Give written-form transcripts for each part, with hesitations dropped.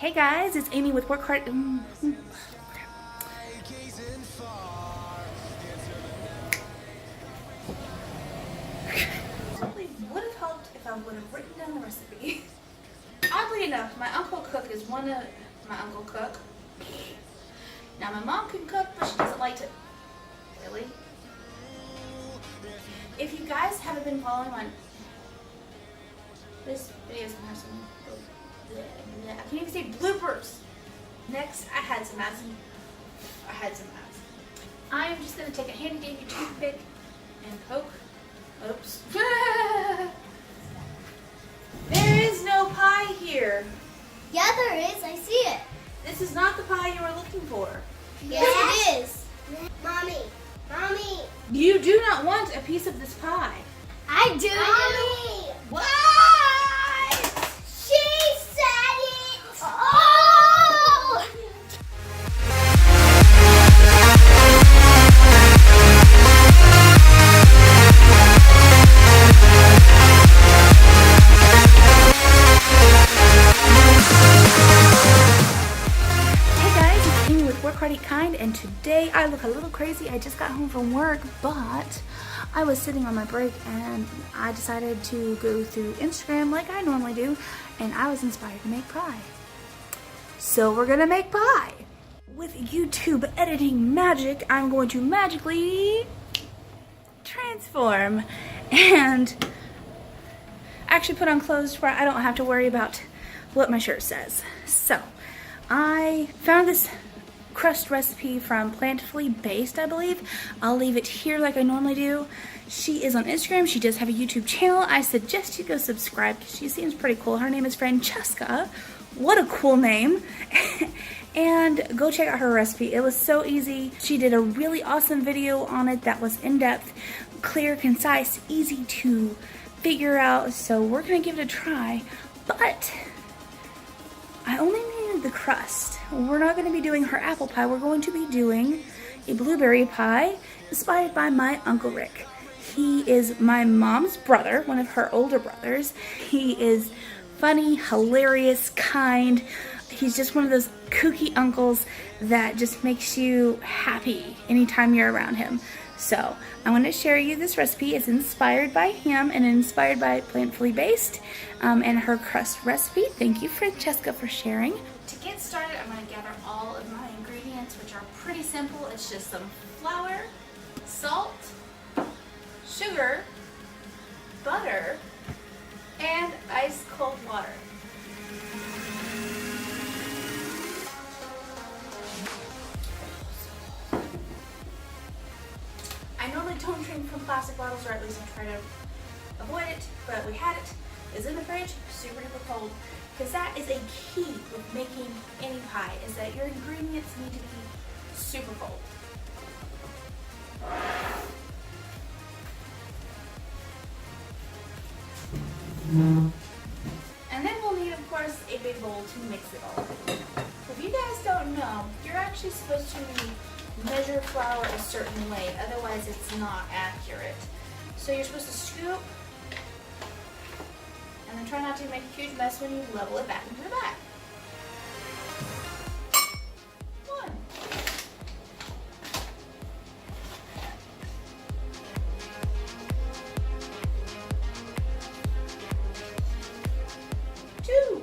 Hey guys, it's Amy with Work Hard. Probably would have helped if I would have written down the recipe. Oddly enough, my uncle cook is one of my uncle cook. Now my mom can cook, but she doesn't like to. Really? If you guys haven't been following my this video is gonna have some. I can't even say bloopers. Next, I had some ads. I'm just gonna take a handy dandy toothpick and poke. Oops. There is no pie here. Yeah, there is. I see it. This is not the pie you were looking for. Yes, it is. Mommy. You do not want a piece of this pie. I do. Mommy. What? She said it. Oh! Work Hard, Eat Kind, and today I look a little crazy. I just got home from work, but I was sitting on my break and I decided to go through Instagram like I normally do, and I was inspired to make pie. So we're gonna make pie. With YouTube editing magic, I'm going to magically transform and actually put on clothes where I don't have to worry about what my shirt says. So I found this crust recipe from Plantifully Bassed, I believe. I'll leave it here like I normally do. She is on Instagram. She does have a YouTube channel. I suggest you go subscribe because she seems pretty cool. Her name is Francesca. What a cool name. And go check out her recipe. It was so easy. She did a really awesome video on it that was in-depth, clear, concise, easy to figure out. So we're gonna give it a try, but I only needed the crust. We're not going to be doing her apple pie. We're going to be doing a blueberry pie inspired by my Uncle Rick. He is my mom's brother, one of her older brothers. He is funny, hilarious, kind. He's just one of those kooky uncles that just makes you happy anytime you're around him. So I want to share you this recipe. It's inspired by him and inspired by Plantifully Bassed and her crust recipe. Thank you, Francesca, for sharing. To get started, I'm going to gather all of my ingredients, which are pretty simple. It's just some flour, salt, sugar, butter, and ice cold water. I normally don't drink from plastic bottles, or at least I try to avoid it, but we had it. It's in the fridge, super duper cold, because that is a key with making any pie, is that your ingredients need to be super cold. And then we'll need, of course, a big bowl to mix it all. If you guys don't know, you're actually supposed to measure flour a certain way, otherwise it's not accurate. So you're supposed to scoop and then try not to make a huge mess when you level it back into the bag. 1. 2.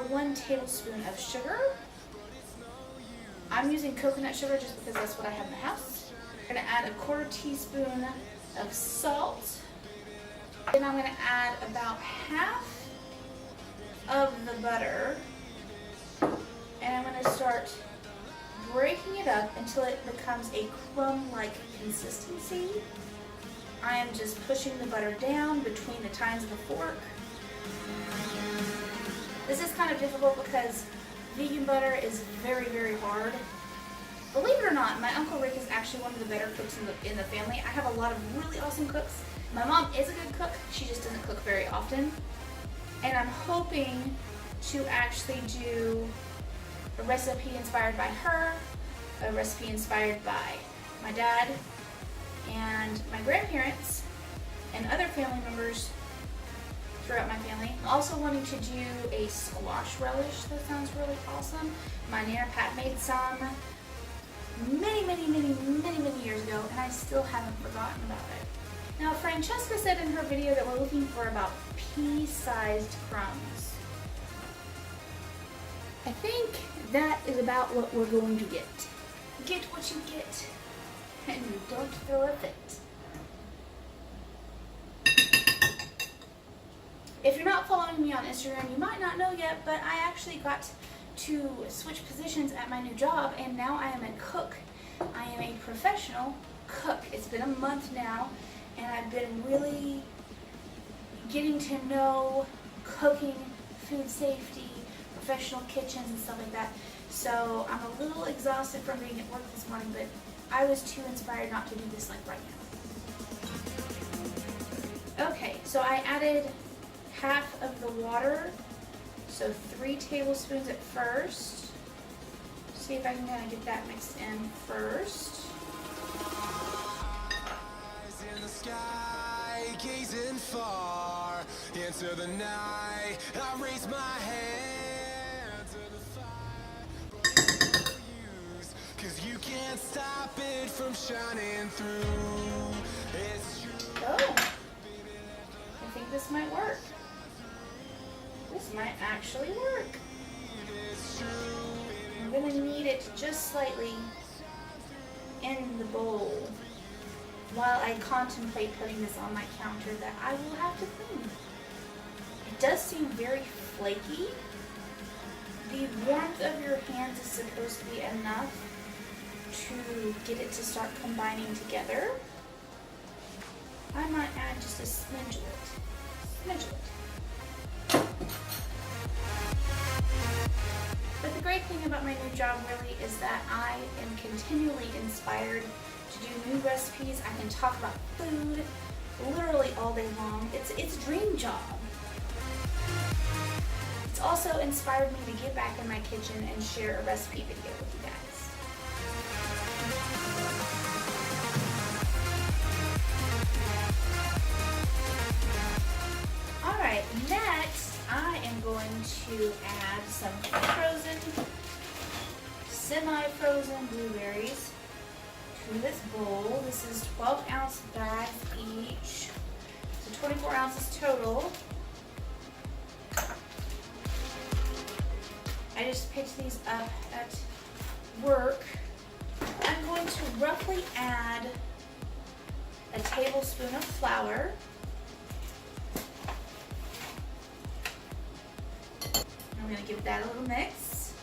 1 tablespoon of sugar. I'm using coconut sugar just because that's what I have in the house. I'm going to add a 1/4 teaspoon of salt. Then I'm going to add about half of the butter. And I'm going to start breaking it up until it becomes a crumb-like consistency. I am just pushing the butter down between the tines of the fork. This is kind of difficult because vegan butter is very, very hard, Believe it or not, my Uncle Rick is actually one of the better cooks in the family. I have a lot of really awesome cooks. My mom is a good cook, she just doesn't cook very often. And I'm hoping to actually do a recipe inspired by her, a recipe inspired by my dad and my grandparents and other family members throughout my family. I'm also wanting to do a squash relish. That sounds really awesome. My Nana Pat made some many years ago, and I still haven't forgotten about it. Now, Francesca said in her video that we're looking for about pea-sized crumbs. I think that is about what we're going to get. Get what you get, and you don't throw a fit. If you're not following me on Instagram, you might not know yet, but I actually got to switch positions at my new job, and now I am a cook. I am a professional cook. It's been a month now, and I've been really getting to know cooking, food safety, professional kitchens, and stuff like that. So I'm a little exhausted from being at work this morning, but I was too inspired not to do this like right now. Okay, so I added half of the water, so 3 tablespoons at first. See if I can kind of get that mixed in first. Eyes in the sky, gazing far into the night. I raise my hand to the fire, use, 'cause you can't stop it from shining through. It's true. Oh, I think this might work. This might actually work. I'm going to knead it just slightly in the bowl while I contemplate putting this on my counter that I will have to clean. It does seem very flaky. The warmth of your hands is supposed to be enough to get it to start combining together. I might add just a smidge of it. Smidge of it. But the great thing about my new job really is that I am continually inspired to do new recipes. I can talk about food literally all day long. It's a dream job. It's also inspired me to get back in my kitchen and share a recipe video with you guys. Alright, next I am going to add some frozen, semi-frozen blueberries to this bowl. This is 12-ounce bags each, so 24 ounces total. I just picked these up at work. I'm going to roughly add a tablespoon of flour. I'm going to give that a little mix.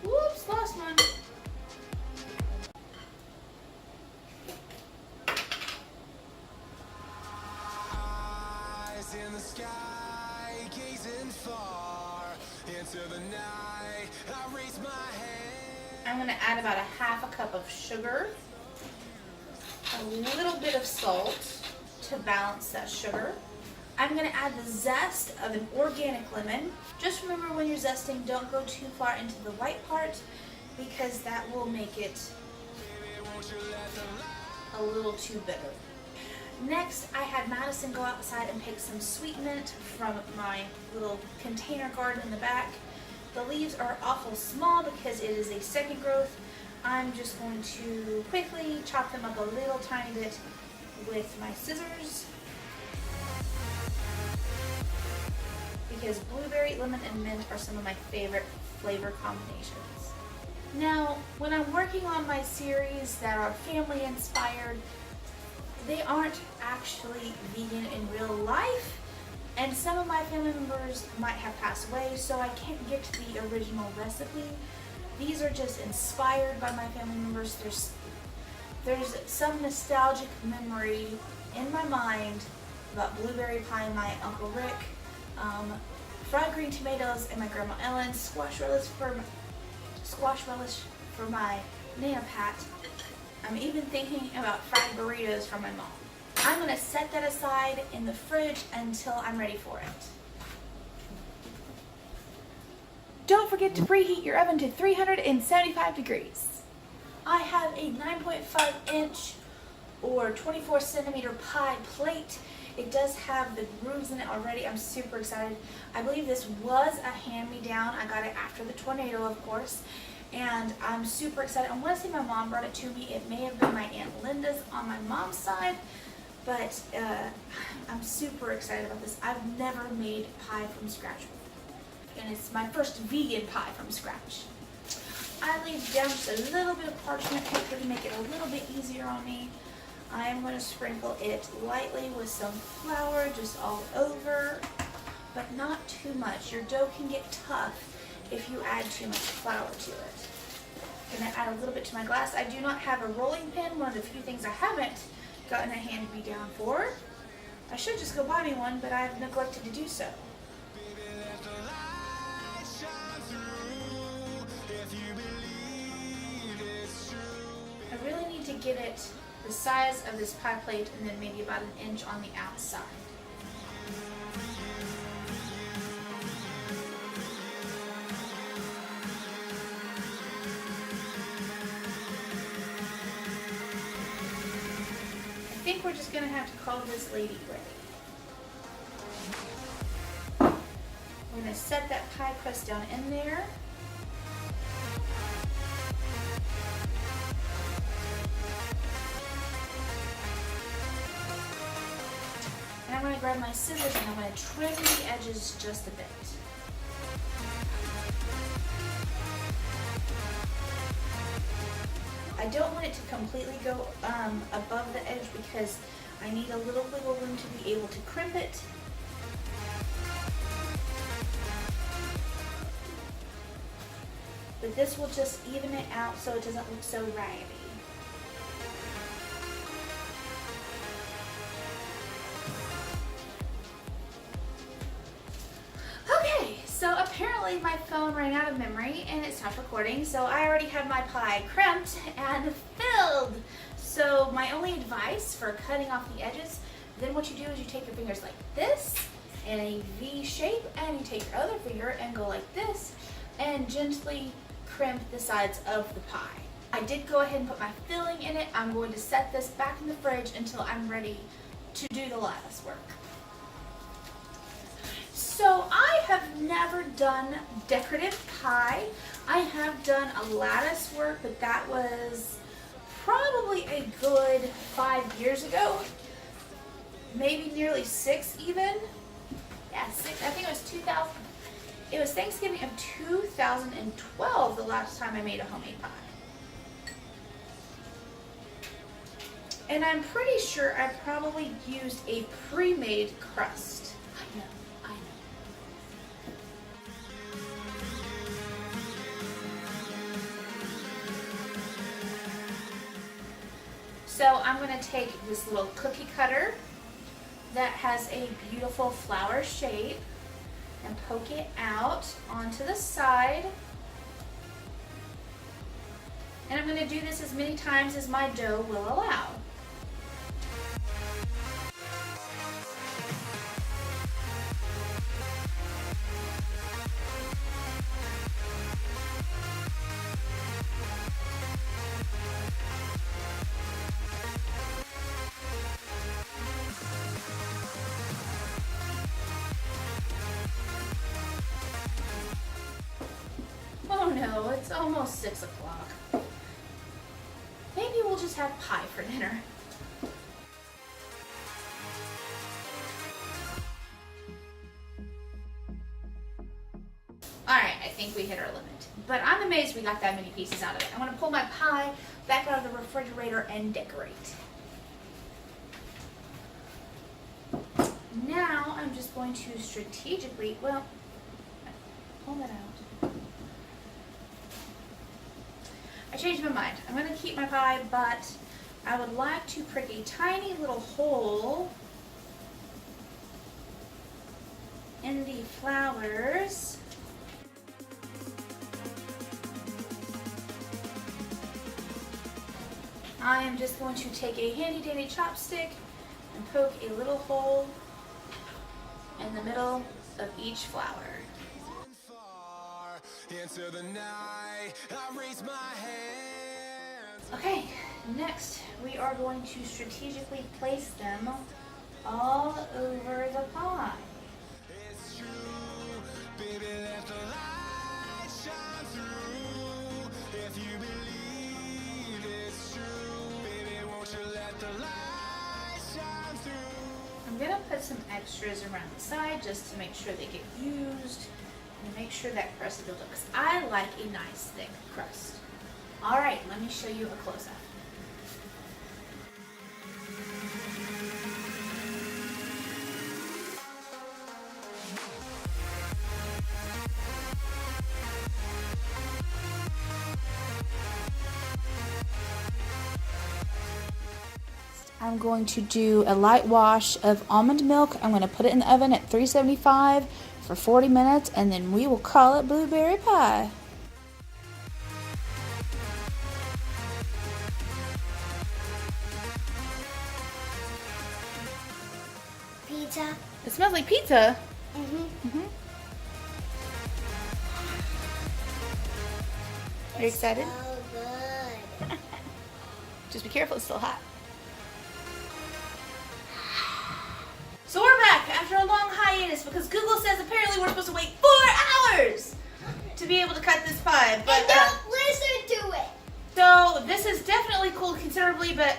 Whoops, lost one. Eyes in the sky, gazing far into the night. I raise my hand. I'm going to add about a half a cup of sugar, a little bit of salt to balance that sugar. I'm going to add the zest of an organic lemon. Just remember when you're zesting, don't go too far into the white part because that will make it a little too bitter. Next, I had Madison go outside and pick some sweet mint from my little container garden in the back. The leaves are awful small because it is a second growth. I'm just going to quickly chop them up a little tiny bit with my scissors, because blueberry, lemon, and mint are some of my favorite flavor combinations. Now, when I'm working on my series that are family inspired, they aren't actually vegan in real life, and some of my family members might have passed away, so I can't get to the original recipe. These are just inspired by my family members. There's some nostalgic memory in my mind about blueberry pie and my Uncle Rick, fried green tomatoes and my Grandma Ellen, squash relish for my Nana Pat. I'm even thinking about fried burritos for my mom. I'm gonna set that aside in the fridge until I'm ready for it. Don't forget to preheat your oven to 375 degrees. I have a 9.5 inch or 24 centimeter pie plate. It does have the grooves in it already. I'm super excited. I believe this was a hand-me-down. I got it after the tornado, of course. And I'm super excited. I want to say my mom brought it to me. It may have been my Aunt Linda's on my mom's side. But I'm super excited about this. I've never made pie from scratch before. And it's my first vegan pie from scratch. I laid down just a little bit of parchment paper to make it a little bit easier on me. I am going to sprinkle it lightly with some flour just all over, but not too much. Your dough can get tough if you add too much flour to it. I'm going to add a little bit to my glass. I do not have a rolling pin, one of the few things I haven't gotten a hand-me-down for. I should just go buy me one, but I've neglected to do so. I really need to get it the size of this pie plate and then maybe about an inch on the outside. I think we're just going to have to call this lady ready. We're going to set that pie crust down in there. And I'm going to grab my scissors and I'm going to trim the edges just a bit. I don't want it to completely go above the edge because I need a little wiggle room to be able to crimp it. But this will just even it out so it doesn't look so raggedy. So apparently my phone ran out of memory and it stopped recording, so I already have my pie crimped and filled. So my only advice for cutting off the edges, then what you do is you take your fingers like this in a V shape and you take your other finger and go like this and gently crimp the sides of the pie. I did go ahead and put my filling in it. I'm going to set this back in the fridge until I'm ready to do the lattice work. So I have never done decorative pie. I have done a lattice work, but that was probably a good 5 years ago. Maybe nearly 6 even. Yeah, 6. I think it was 2000. It was Thanksgiving of 2012 the last time I made a homemade pie. And I'm pretty sure I probably used a pre-made crust. I know. So I'm going to take this little cookie cutter that has a beautiful flower shape and poke it out onto the side. And I'm going to do this as many times as my dough will allow. Oh no, it's almost 6 o'clock. Maybe we'll just have pie for dinner. Alright, I think we hit our limit. But I'm amazed we got that many pieces out of it. I'm going to pull my pie back out of the refrigerator and decorate. Now I'm just going to strategically, well, pull that out. I changed my mind. I'm going to keep my pie, but I would like to prick a tiny little hole in the flowers. I am just going to take a handy dandy chopstick and poke a little hole in the middle of each flower. Into the night, I raise my hands. Okay, next we are going to strategically place them all over the pie. It's true, baby, let the light shine through. If you believe it's true, baby, won't you let the light shine through? I'm gonna put some extras around the side just to make sure they get used and make sure that crust is built up, because I like a nice thick crust. All right, let me show you a close-up. I'm going to do a light wash of almond milk. I'm going to put it in the oven at 375 for 40 minutes, and then we will call it blueberry pie. Pizza. It smells like pizza. Mm-hmm. Are you excited? So good. Just be careful, it's still hot. So we're back after a long hiatus because Google says apparently we're supposed to wait 4 hours to be able to cut this pie. But, And don't listen to it. so this has definitely cooled considerably, but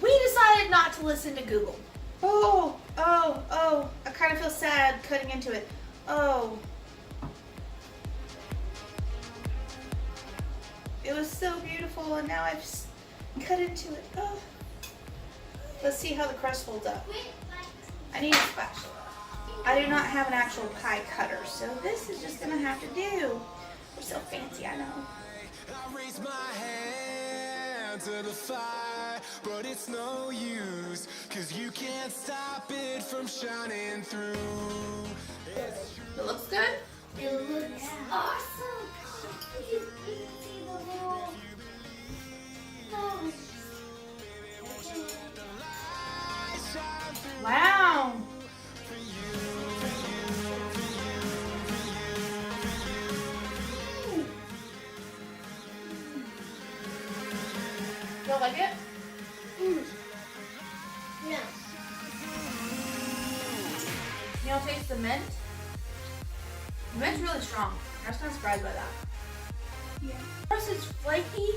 we decided not to listen to Google. Oh, I kind of feel sad cutting into it. Oh. It was so beautiful and now I've cut into it. Oh. Let's see how the crust holds up. I need a spatula. I do not have an actual pie cutter, so this is just gonna have to do. We're so fancy, I know. I raise my hand to the fire, but it's no use, 'cause you can't stop it from shining through. It looks good. It looks awesome. You can see the little... Oh. Wow. You don't like it? No. You don't taste the mint? The mint's really strong. I was kind of surprised by that. Yeah. The crust is flaky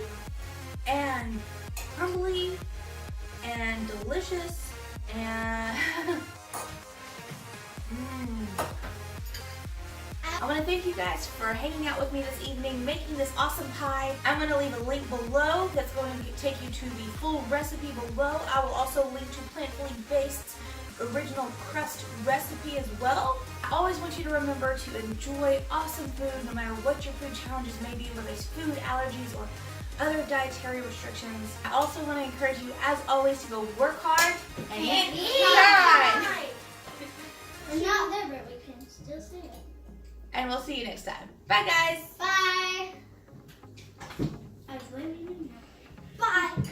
and crumbly and delicious and I want to thank you guys for hanging out with me this evening, making this awesome pie. I'm going to leave a link below that's going to take you to the full recipe below. I will also link to Plantifully Based's original crust recipe as well. I always want you to remember to enjoy awesome food no matter what your food challenges may be, whether it's food allergies or other dietary restrictions. I also want to encourage you, as always, to go work hard and eat hard. We're not there, but we can still sing it. And we'll see you next time. Bye, guys. Bye. I was waiting to know. Bye.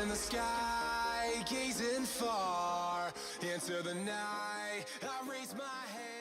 In the sky, gazing far into the night, I raise my hand.